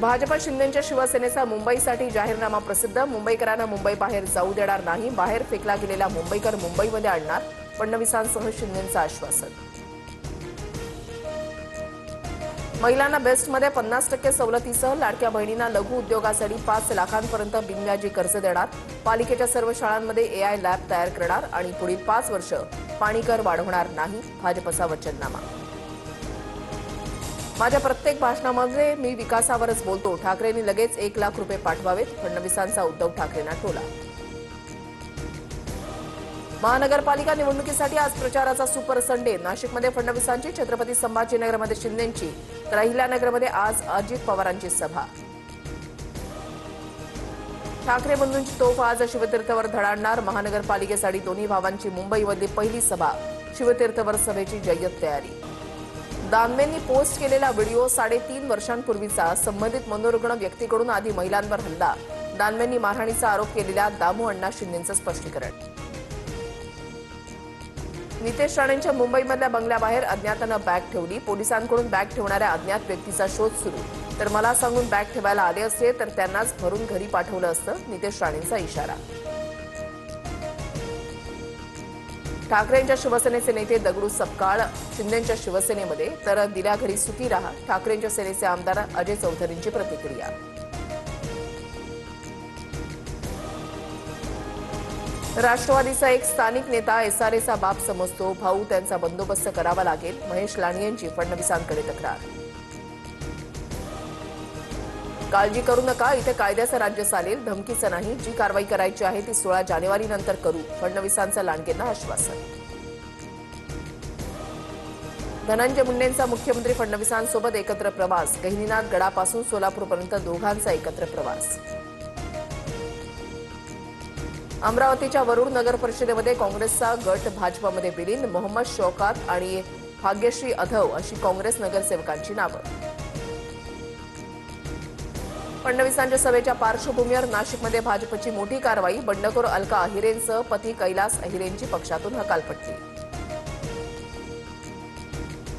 भाजप शिंदेच्या शिवसेनेचा मुंबईसाठी जाहीरनामा प्रसिद्ध। मुंबईकरांना मुंबई बाहेर जाऊ देणार नाही, बाहेर फेकला गेलेला मुंबईकर मुंबईमध्ये आणणार, फडणवीसांसह शिंदेचं आश्वासन। महिलांना बेस्टमध्ये 50% सवलतीसह लाडक्या बहिणींना लघु उद्योगासाठी 5 लाखांपर्यंत बिनव्याजी कर्ज देणार। पालिकेच्या सर्व शाळांमध्ये एआय लॅब तयार करणार आणि पुढील 5 वर्ष पाणी कर वाढवणार नाही, भाजपचा वचननामा। माझ्या प्रत्येक भाषणामध्ये मी विकासावरच बोलतो, ठाकरेंनी लगेच 1 लाख रुपये पाठवावेत, फडणवीसांचा उद्धव ठाकरेंना टोला। महानगरपालिका निवडणुकीसाठी आज प्रचाराचा सुपर संडे। नाशिकमध्ये फडणवीसांची, छत्रपती संभाजीनगरमध्ये शिंदेंची, तर अहिल्यानगरमध्ये आज अजित पवारांची सभा। ठाकरे बंधूंची तोफ आज शिवतीर्थवर धडाडणार। महानगरपालिकेसाठी दोन्ही भावांची मुंबईमधली पहिली सभा, शिवतीर्थवर सभेची जय्यत तयारी। दानवेंनी पोस्ट केलेला व्हिडिओ 3.5 वर्षांपूर्वीचा, संबंधित मनोरुग्ण व्यक्तीकडून आधी महिलांवर हल्ला, दानवेंनी मारहाणीचा आरोप केलेल्या दामू अण्णा शिंदेंचं स्पष्टीकरण। नितेश राणेंच्या मुंबईमधल्या बंगल्याबाहेर अज्ञातानं बॅग ठेवली, पोलिसांकडून बॅग ठेवणाऱ्या अज्ञात व्यक्तीचा शोध सुरू, तर मला सांगून बॅग ठेवायला आले असते तर त्यांनाच भरून घरी पाठवलं असतं, नितेश राणेंचा इशारा। ठाकरेंच्या शिवसेनेचे नेते दगडू सपकाळ शिंदेच्या शिवसेनेमध्ये, तर दिल्या घरी सुखी राहा, ठाकरेंच्या सेनेचे आमदार अजय चौधरींची प्रतिक्रिया। राष्ट्रवादीचा एक स्थानिक नेता एसआरएचा बाप समजतो, भाऊ त्यांचा बंदोबस्त करावा लागेल, महेश लांडगेंची फडणवीसांकडे तक्रार। काळजी करू नका, इथे कायद्याचं राज्य चालेल, धमकीचं नाही, जी कारवाई करायची आहे ती 16 जानेवारीनंतर करू, फडणवीसांचं लांडगेंना आश्वासन। धनंजय मुंडेंचा मुख्यमंत्री फडणवीसांसोबत एकत्र प्रवास, गहिनीनाथ गडापासून सोलापूरपर्यंत दोघांचा एकत्र प्रवास। अमरावतीच्या वरुड नगर परिषदेमध्ये काँग्रेसचा गट भाजपमध्ये विलीन, मोहम्मद शौकात आणि भाग्यश्री अधव अशी काँग्रेस नगरसेवकांची नावं। फडणवीसांच्या सभेच्या पार्श्वभूमीवर नाशिकमध्ये भाजपची मोठी कारवाई, बंडखोर अलका अहिरेंसह पती कैलास अहिरेंची पक्षातून हकालपट्टी।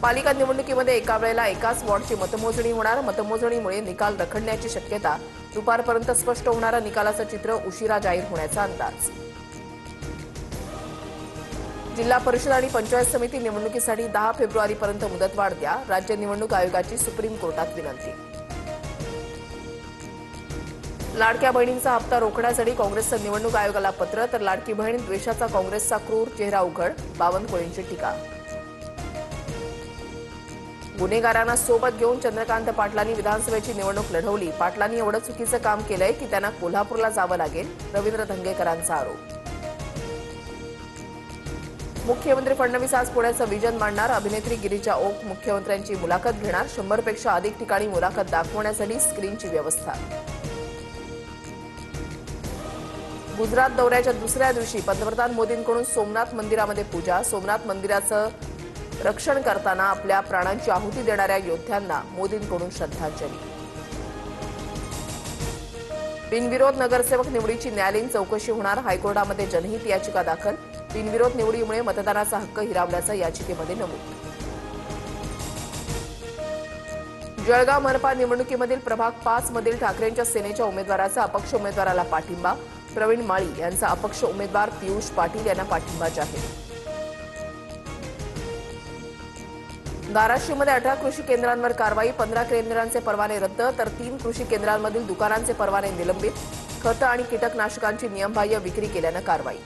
पालिका निवडणुकीमध्ये एका वेळेला एकाच वॉर्डची मतमोजणी होणार, मतमोजणीमुळे निकाल रखडण्याची शक्यता, दुपारपर्यंत स्पष्ट होणारं निकालाचं चित्र उशिरा जाहीर होण्याचा अंदाज। जिल्हा परिषद आणि पंचायत समिती निवडणुकीसाठी 10 फेब्रुवारीपर्यंत मुदतवाढ द्या, राज्य निवडणूक आयोगाची सुप्रीम कोर्टात विनंती। लाडक्या बहिणींचा हप्ता रोखण्यासाठी काँग्रेसचं निवडणूक आयोगाला पत्र, तर लाडकी बहीण द्वेषाचा काँग्रेसचा क्रूर चेहरा उघड, बावनकुळेंची टीका। गुन्हेगारांना सोबत घेऊन चंद्रकांत पाटलांनी विधानसभेची निवडणूक लढवली, पाटलांनी एवढं चुकीचं काम केलंय की त्यांना कोल्हापूरला जावं लागेल, रवींद्र धंगेकरांचा आरोप। मुख्यमंत्री फडणवीस आज पुण्याचं विजन मांडणार, अभिनेत्री गिरिजा ओक मुख्यमंत्र्यांची मुलाखत घेणार, 100 पेक्षा अधिक ठिकाणी मुलाखत दाखवण्यासाठी स्क्रीनची व्यवस्था। गुजरात दौऱ्याच्या दुसऱ्या दिवशी पंतप्रधान मोदींकडून सोमनाथ मंदिरामध्ये पूजा, सोमनाथ मंदिराचं रक्षण करताना आपल्या प्राणांची आहुती देणाऱ्या योद्ध्यांना मोदींकडून श्रद्धांजली। बिनविरोध नगरसेवक निवडीची न्यायालयीन चौकशी होणार, हायकोर्टामध्ये जनहित याचिका दाखल, बिनविरोध निवडीमुळे मतदानाचा हक्क हिरावल्याचं याचिकेमध्ये नमूद। जळगाव मनपा निवडणुकीमधील प्रभाग 5 मधील ठाकरेंच्या सेनेच्या उमेदवाराचा अपक्ष उमेदवाराला पाठिंबा, प्रवीण माळी यांचा अपक्ष उमेदवार पियुष पाटील यांना पाठिंबा जाहीर। धाराशिवमध्ये 18 कृषी केंद्रांवर कारवाई, 15 केंद्रांचे परवाने रद्द, तर 3 कृषी केंद्रांमधील दुकानांचे परवाने निलंबित, खतं आणि कीटकनाशकांची नियमबाह्य विक्री केल्यानं कारवाई।